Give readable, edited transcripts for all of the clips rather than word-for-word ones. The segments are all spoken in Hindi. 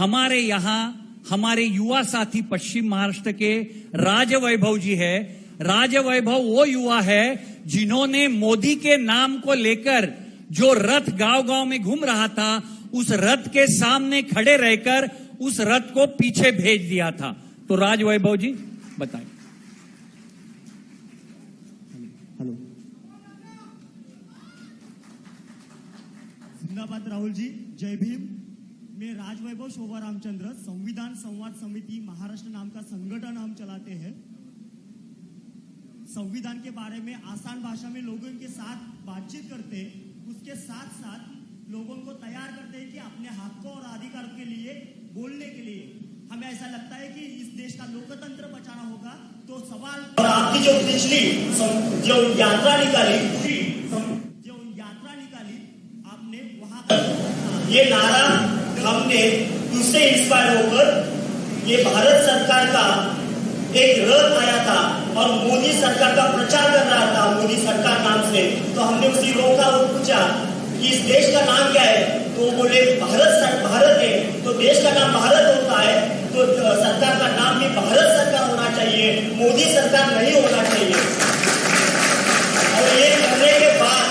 हमारे यहाँ हमारे युवा साथी पश्चिम महाराष्ट्र के राजवैभव जी है। राजवैभव वो युवा है जिन्होंने मोदी के नाम को लेकर जो रथ गांव गांव में घूम रहा था, उस रथ के सामने खड़े रहकर उस रथ को पीछे भेज दिया था। तो राजवैभव जी बताएं। हेलो, जिंदाबाद राहुल जी, जय भीम। मैं राजवैभव शोभा रामचंद्र, संविधान संवाद समिति महाराष्ट्र नाम का संगठन हम चलाते हैं। संविधान के बारे में आसान भाषा में लोगों के साथ बातचीत करते हैं, उसके साथ साथ लोगों को तैयार करते हैं कि अपने हकों और अधिकार के लिए बोलने के लिए। हमें ऐसा लगता है कि इस देश का लोकतंत्र बचाना होगा। तो सवाल, और आपकी जो पिछली जो यात्रा निकाली आपने वहां ये नारा हमने उससे इंस्पायर होकर ये भारत सरकार का एक रथ आया था और मोदी सरकार का प्रचार कर रहा था, मोदी सरकार नाम से। तो हमने उसी रोका और पूछा कि इस देश का नाम क्या है, तो बोले भारत है। तो देश का नाम भारत होता है, तो सरकार का नाम भी भारत सरकार होना चाहिए, मोदी सरकार नहीं होना चाहिए। और ये करने के बाद,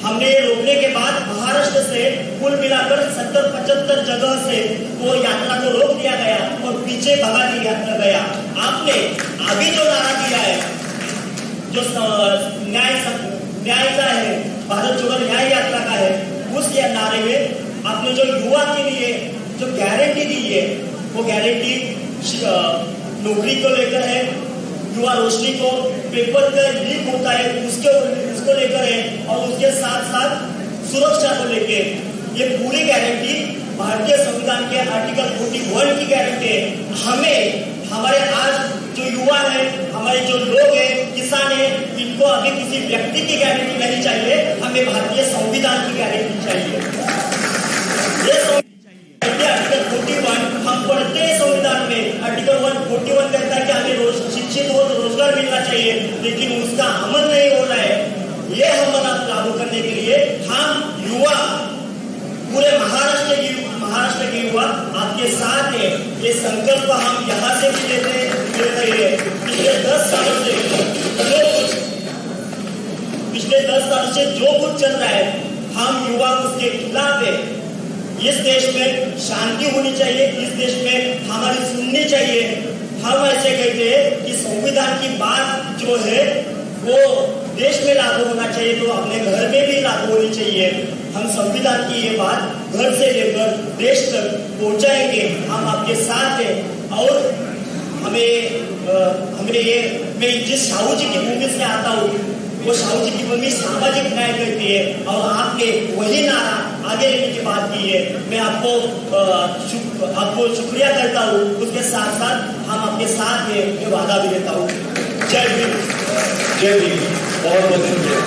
हमने रोकने के बाद महाराष्ट्र से कुल मिलाकर 70-75 जगह से वो यात्रा को रोक दिया गया और पीछे भगा दिया गया। आपने अभी जो नारा दिया है, जो न्याय का है, भारत जोड़ो न्याय यात्रा का है, उस नारे में आपने जो युवा के लिए जो गारंटी दी है, वो गारंटी नौकरी को लेकर है, युवा रोशनी को पेपर का लीक होता है उसको लेकर है, और उसके साथ साथ सुरक्षा को लेकर ये पूरी गारंटी भारतीय संविधान के आर्टिकल 41 की गारंटी है। हमें हमारे आज जो युवा है, हमारे जो लोग हैं, किसान है, इनको अभी किसी व्यक्ति की गारंटी नहीं चाहिए, हमें भारतीय संविधान की गारंटी चाहिए। ये आर्टिकल 41 हम पढ़ते हैं संविधान में। आर्टिकल 141 कहता है कि हमें शिक्षित हो तो रोजगार मिलना चाहिए, लेकिन उसका अमल नहीं हो रहा है। ये हम लागू करने के लिए हम युवा, पूरे महाराष्ट्र के युवा आपके साथ है। ये संकल्प हम यहाँ से भी लेते हैं। पिछले 10 साल से जो कुछ चल रहा है, हम युवा उसके खिलाफ है। इस देश में शांति होनी चाहिए, इस देश में हमारी सुननी चाहिए। हम ऐसे कहते हैं कि संविधान की बात जो है वो देश में लागू होना चाहिए, तो अपने घर में भी लागू होनी चाहिए। हम संविधान की ये बात घर से लेकर देश तक पहुंचाएंगे। हम आपके साथ हैं। और मैं जिस साहू जी की भूमि से आता हूँ, वो साहू जी की भूमि सामाजिक न्याय कहती है, और आपने वही नारा आगे लेने की बात की है। मैं आपको शुक्रिया करता हूँ। उसके साथ साथ हम आपके साथ हैं, ये वादा भी देता हूँ। जय भीम। जय भीम। बहुत बहुत शुक्रिया।